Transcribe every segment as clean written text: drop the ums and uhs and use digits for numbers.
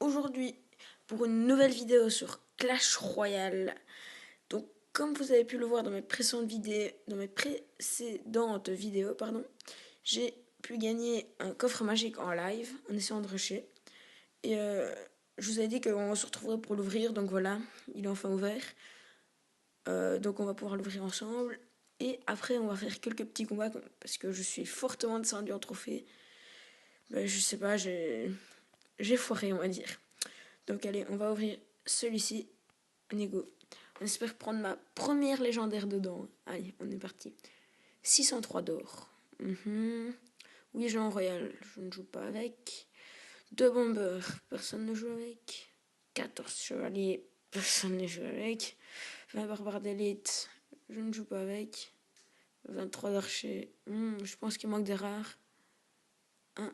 Aujourd'hui pour une nouvelle vidéo sur Clash Royale. Donc comme vous avez pu le voir dans mes précédentes vidéos, j'ai pu gagner un coffre magique en live en essayant de rusher. Et je vous ai dit qu'on se retrouverait pour l'ouvrir, donc voilà, il est enfin ouvert. Donc on va pouvoir l'ouvrir ensemble. Et après on va faire quelques petits combats parce que je suis fortement descendu en trophée. Ben, je sais pas, j'ai foiré on va dire. Donc allez, on va ouvrir celui-ci. Nego. On espère prendre ma première légendaire dedans. Allez, on est parti. 603 d'or. Oui, Jean Royal, je ne joue pas avec. 2 bombeurs, personne ne joue avec. 14 chevaliers, personne ne joue avec. 20 barbares d'élite, je ne joue pas avec. 23 d'archers, je pense qu'il manque des rares. 1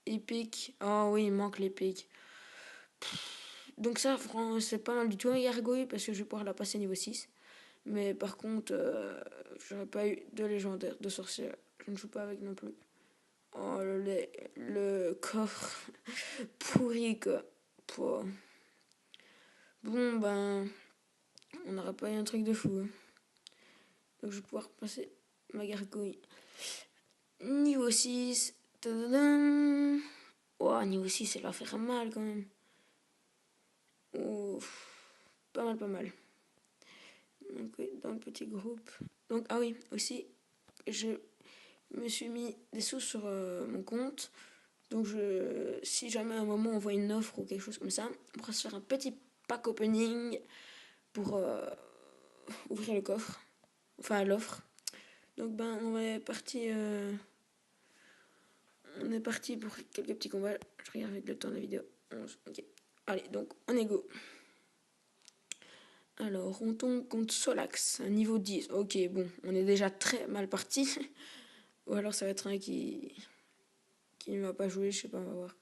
épique. Oh oui, il manque l'épique. Donc ça, c'est pas mal du tout un gargouille parce que je vais pouvoir la passer niveau 6. Mais par contre, j'aurais pas eu de légendaire, de sorcière. Je ne joue pas avec non plus. Oh, le coffre pourri, quoi. Pouah. Bon, ben, on n'aura pas eu un truc de fou. Donc je vais pouvoir passer ma gargouille. Niveau 6. Tadadam. Oh, niveau 6, elle va faire mal quand même. Oh, pas mal, pas mal. Donc oui, dans le petit groupe. Donc, ah oui, aussi, je me suis mis des sous sur mon compte. Donc si jamais à un moment on voit une offre ou quelque chose comme ça, on pourra se faire un petit pack opening pour ouvrir le coffre. Enfin l'offre. Donc ben on est parti pour quelques petits combats. Je regarde avec le temps de la vidéo. 11, ok. Allez, donc on est go. Alors, on tombe contre Solax, un niveau 10. Ok, bon, on est déjà très mal parti. Ou alors ça va être un qui ne va pas jouer, je sais pas, on va voir.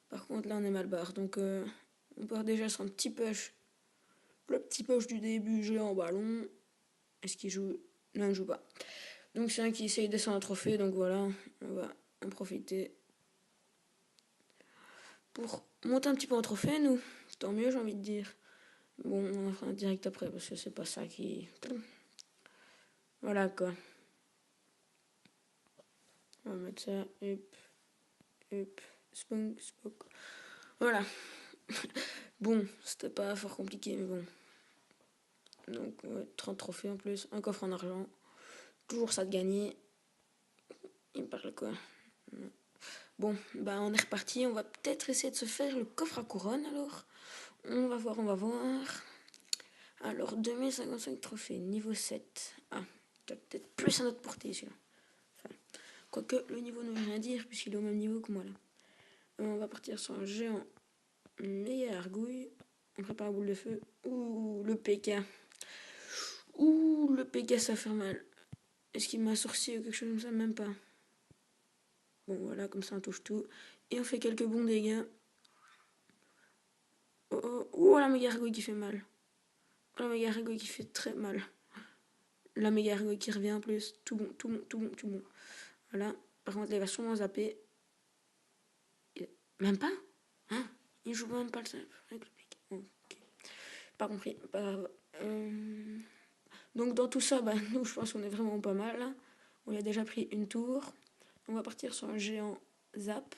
Par contre, là, on est mal barre. Donc, on part déjà sur un petit push. Le petit push du début, géant ballon. Est-ce qu'il joue? Non, il ne joue pas. Donc, c'est un qui essaye de descendre un trophée. Donc, voilà, on va en profiter pour monter un petit peu en trophée, nous. Tant mieux, j'ai envie de dire. Bon, on en fera un direct après parce que c'est pas ça qui. Voilà quoi. On va mettre ça. Hop, spook. Voilà. Bon, c'était pas fort compliqué, mais bon. Donc, 30 trophées en plus, un coffre en argent. Toujours ça de gagner. Il me parle quoi? Bon, bah on est reparti. On va peut-être essayer de se faire le coffre à couronne alors. On va voir, on va voir. Alors, 2055 trophées, niveau 7. Ah, t'as peut-être plus à notre portée celui-là. Enfin, quoique le niveau ne veut rien dire puisqu'il est au même niveau que moi là. On va partir sur un géant méga argouille. On prépare la boule de feu. Ouh, le PK. Ouh, le PK ça fait mal. Est-ce qu'il m'a sorcier ou quelque chose comme ça? Même pas. Bon, voilà, comme ça on touche tout. Et on fait quelques bons dégâts. Oh, oh, oh la méga argouille qui fait mal. Oh, la méga argouille qui fait très mal. La méga argouille qui revient en plus. Tout bon, tout bon, tout bon, tout bon. Voilà. Par contre, là, il va sûrement zapper. Même pas? Hein? Il joue même pas le simple avec le pic. Oh, okay. Pas compris. Pas grave. Donc, dans tout ça, bah, nous, je pense qu'on est vraiment pas mal. Là. On a déjà pris une tour. On va partir sur un géant zap.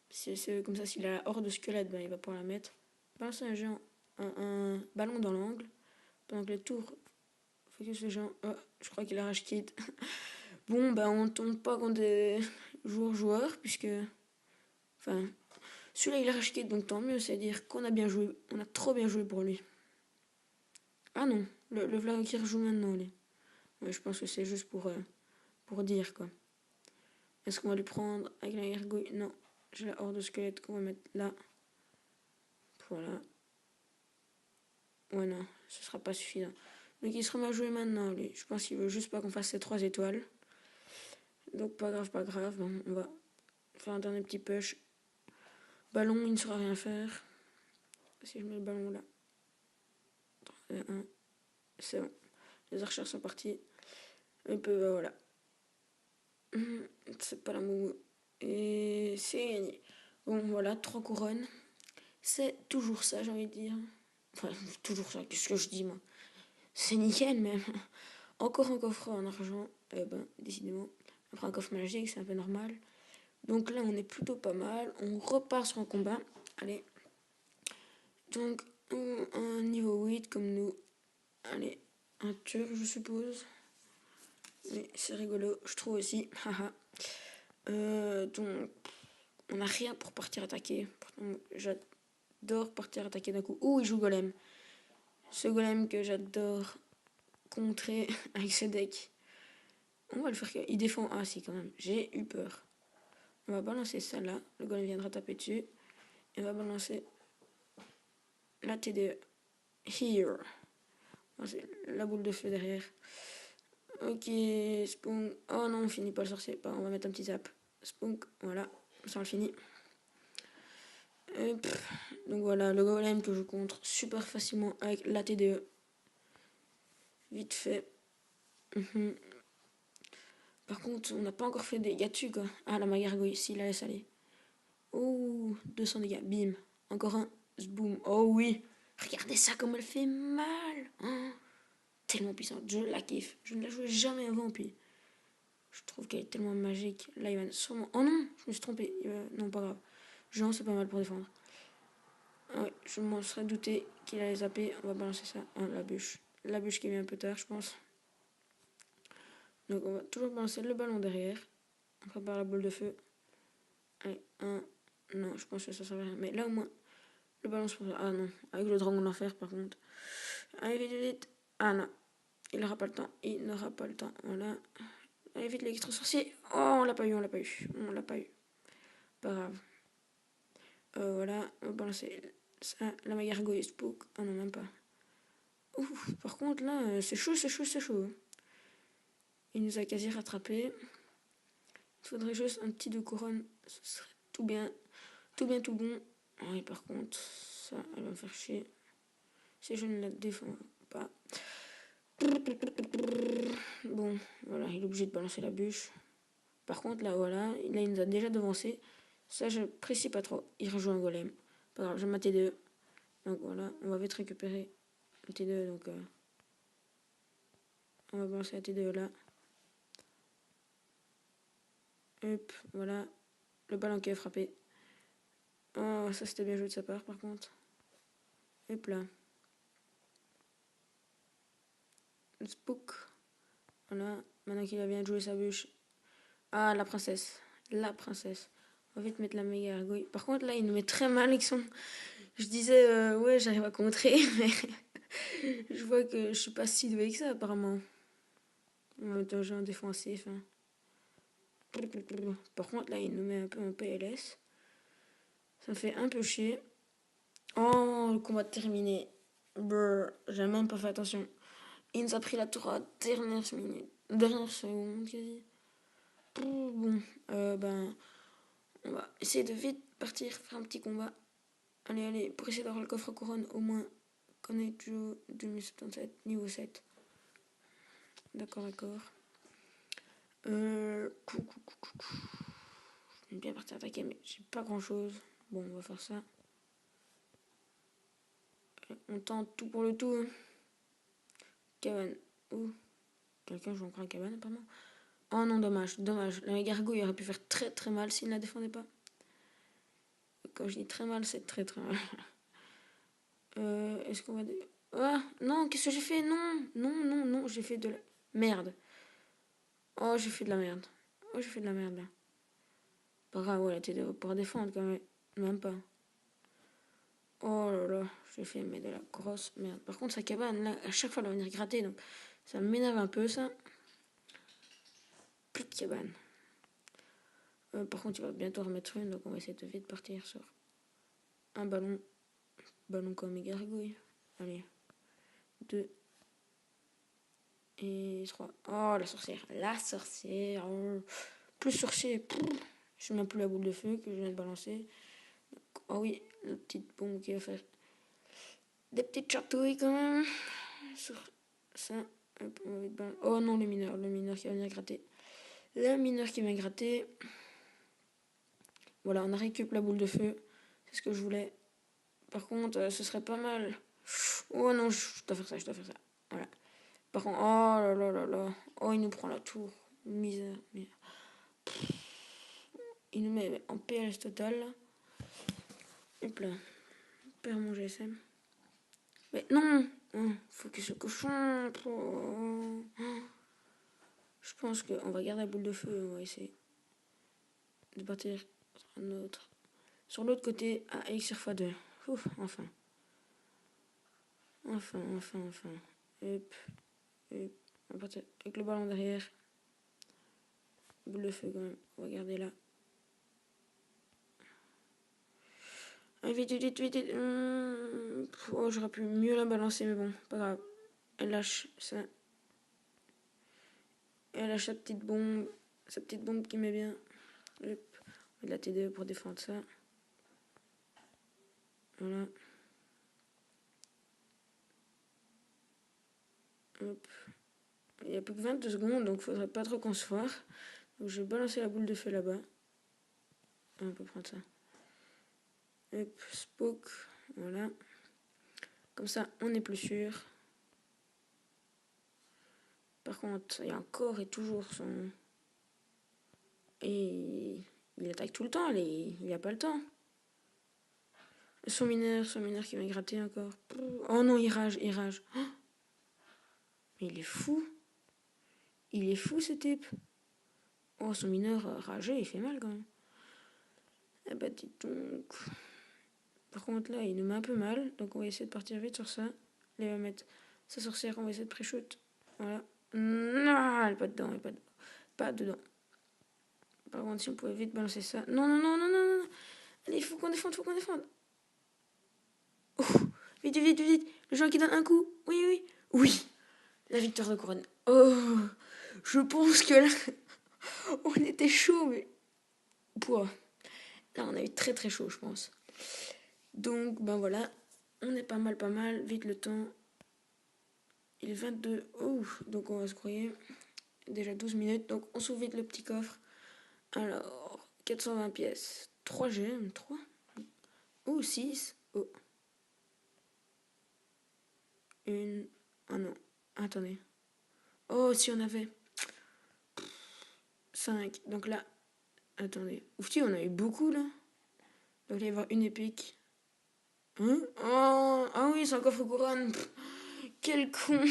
C'est comme ça, s'il a la horde de squelette, ben, il va pouvoir la mettre. Balancer un géant, un ballon dans l'angle. Pendant que les tours focus le géant. Oh, je crois qu'il a rage kit. Bon, ben, on tombe pas contre des joueurs, puisque. Enfin, celui-là il a rage kit, donc tant mieux, c'est-à-dire qu'on a bien joué. On a trop bien joué pour lui. Ah non, le vlog qui rejoue maintenant, lui. Ouais, je pense que c'est juste pour dire, quoi. Est-ce qu'on va lui prendre avec la gargouille? Non, j'ai la horde de squelette qu'on va mettre là. Voilà. Ouais, non, ce sera pas suffisant. Donc il se remet à jouer maintenant, lui. Je pense qu'il veut juste pas qu'on fasse ces 3 étoiles. Donc pas grave, pas grave. Bon, on va faire un dernier petit push. Ballon, il ne saura rien faire. Si je mets le ballon là. 1, c'est bon. Les archers sont partis. Un peu, voilà. C'est pas la moue. Et et c'est gagné. Bon, voilà, 3 couronnes. C'est toujours ça, j'ai envie de dire. Enfin, toujours ça, qu'est-ce que je dis, moi? C'est nickel, même. Encore un coffre en argent. Eh ben, décidément. Après un coffre magique, c'est un peu normal. Donc là, on est plutôt pas mal. On repart sur un combat. Allez. Donc, un niveau 8 comme nous. Allez, un turc, je suppose. Mais c'est rigolo, je trouve aussi. Haha. Donc, on n'a rien pour partir attaquer. Pourtant, j'adore partir attaquer d'un coup. Ouh, il joue golem. Ce golem que j'adore contrer avec ce deck. On va le faire. Il défend. Ah, si, quand même. J'ai eu peur. On va balancer ça là. Le golem viendra taper dessus. Et on va balancer la TDE. Here. C'est la boule de feu derrière. Ok, Spunk. Oh non, on finit pas le sorcier. On va mettre un petit zap. Spunk, voilà. Ça, on le finit. Hop. Donc voilà, le golem que je contre super facilement avec la TDE. Vite fait. Par contre, on n'a pas encore fait des dégâts dessus, quoi. Ah, la magargouille, ici, la laisse aller. Oh, 200 dégâts. Bim. Encore un. Boum. Oh oui. Regardez ça, comme elle fait mal. Oh, tellement puissante. Je la kiffe. Je ne la jouais jamais avant, puis je trouve qu'elle est tellement magique. Là, il va sûrement... Oh non, je me suis trompé. Non, pas grave. Jean, c'est pas mal pour défendre. Ah ouais, je m'en serais douté qu'il allait zapper. On va balancer ça. Ah, la bûche. La bûche qui vient un peu tard, je pense. Donc, on va toujours balancer le ballon derrière. On prépare la boule de feu. Allez, un. Non, je pense que ça sert à rien. Mais là, au moins, le ballon se... Ah non, avec le dragon d'enfer, par contre. Allez, vite, vite. Ah non, il n'aura pas le temps. Il n'aura pas le temps. Voilà. Allez, vite, l'extra sorcier. Oh, on l'a pas eu, on l'a pas eu. On l'a pas eu. Pas grave. Voilà, on va balancer ça. La magargouille spook. Ah non, même pas. Ouf, par contre, là, c'est chaud, c'est chaud, c'est chaud. Il nous a quasi rattrapé. Il faudrait juste un petit 2 couronnes. Ce serait tout bien. Tout bien, tout bon. Oui, par contre, ça, elle va me faire chier. Si je ne la défends pas. Bon, voilà, il est obligé de balancer la bûche. Par contre, là, voilà, là, il nous a déjà devancé. Ça, je précise pas trop. Il rejoue un golem. Pas grave, j'ai ma T2. Donc voilà, on va vite récupérer la T2. Donc, on va balancer la T2 là. Hop, voilà. Le ballon qui a frappé. Oh, ça c'était bien joué de sa part par contre. Hop là. Spook. Voilà. Maintenant qu'il a bien joué sa bûche. Ah, la princesse. La princesse. On va vite mettre la méga argouille. Par contre, là, il nous met très mal avec son... Je disais, ouais, j'arrive à contrer, mais je vois que je suis pas si doué que ça, apparemment. En même temps, j'ai un défensif. Hein. Par contre, là, il nous met un peu en PLS. Ça me fait un peu chier. Oh, le combat terminé. Brr, j'ai même pas fait attention. Il nous a pris la tour à dernière minute. Dernière seconde, quasi. Bon, ben, on va essayer de vite partir, faire un petit combat. Allez, allez, pour essayer d'avoir le coffre couronne, au moins, qu'on ait toujours 2077, niveau 7. D'accord, d'accord. J'aime bien partir attaquer, mais j'ai pas grand chose. Bon, on va faire ça. On tente tout pour le tout. Hein. Cabane. Oh, quelqu'un joue encore à cabane, apparemment. Oh non, dommage, dommage. La gargouille aurait pu faire très très mal s'il ne la défendait pas. Quand je dis très mal, c'est très très mal. Est-ce qu'on va... Ah, non, qu'est-ce que j'ai fait? Non, non, non, non, j'ai fait de la... Merde. Oh, j'ai fait de la merde. Oh, j'ai fait de la merde, là. Pas grave, ouais, t'es pour défendre, quand même. Même pas. Oh là là, j'ai fait mais de la grosse merde. Par contre, sa cabane, là, à chaque fois, elle va venir gratter, donc ça m'énerve un peu, ça. Plus de cabane. Par contre, il va bientôt remettre une, donc on va essayer de vite partir sur un ballon. Ballon comme mes gargouilles. Allez. 2 et 3. Oh, la sorcière. La sorcière. Oh. Plus sorcier. Je ne mets plus la boule de feu que je viens de balancer. Oh oui, la petite bombe qui va faire des petites chatouilles quand même. Sur ça. Oh non, le mineur. Le mineur qui va venir gratter. Le mineur qui vient gratter. Voilà, on a récupéré la boule de feu. C'est ce que je voulais. Par contre, ce serait pas mal. Oh non, je dois faire ça, je dois faire ça. Voilà. Par contre, oh là là là là. Oh, il nous prend la tour. Misère. Il nous met en PLS total. Là. Hop là. Perd mon GSM. Mais non, faut que ce cochon. Oh. Je pense qu'on va garder la boule de feu. On va essayer de partir sur un autre. Sur l'autre côté, à Elixir x2. Ouf, enfin. Enfin. Hop. Hop. On va partir avec le ballon derrière. Boule de feu quand même. On va garder là. Ah, vite. Oh, j'aurais pu mieux la balancer, mais bon, pas grave. Elle lâche ça. Elle lâche sa petite bombe. Sa petite bombe qui met bien. Hop. On va de la T2 pour défendre ça. Voilà. Hop. Il n'y a plus que 22 secondes, donc il faudrait pas trop qu'on se foire. Donc je vais balancer la boule de feu là-bas. On peut prendre ça. Hop, spook. Voilà. Comme ça, on est plus sûr. Par contre, il y a encore et toujours son... Et il attaque tout le temps, il n'y a pas le temps. Son mineur qui va gratter encore. Oh non, il rage. Oh, mais il est fou. Il est fou ce type. Oh, son mineur ragé, il fait mal quand même. Eh bah dis donc. Par contre là, il nous met un peu mal. Donc on va essayer de partir vite sur ça. Là, il va mettre sa sorcière, on va essayer de pré-shoot. Voilà. Non, elle est pas dedans, Pas dedans. Par contre, si on pouvait vite balancer ça. Non. Allez, il faut qu'on défende. Oh, vite. Le joueur qui donne un coup. Oui. La victoire de couronne. Oh, je pense que là, on était chaud, mais... Pouah. Là, on a eu très chaud, je pense. Donc, ben voilà. On est pas mal. Vite le temps. Il est 22. Oh, donc on va se croyer. Déjà 12 minutes. Donc, on s'ouvre vite le petit coffre. Alors, 420 pièces. 3 gemmes. 3 Oh, 6. Oh. Une... Ah non. Attendez. Oh, si on avait 5. Donc là, attendez. Oufti, on a eu beaucoup là. Donc il va y avoir une épique. Hein? Oh, ah oui, c'est un coffre couronne. Pff, quel con.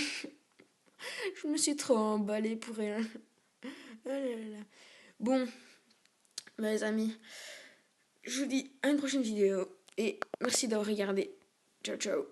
Je me suis trop emballée pour rien. Oh là là. Bon, bah, les amis, je vous dis à une prochaine vidéo. Et merci d'avoir regardé. Ciao.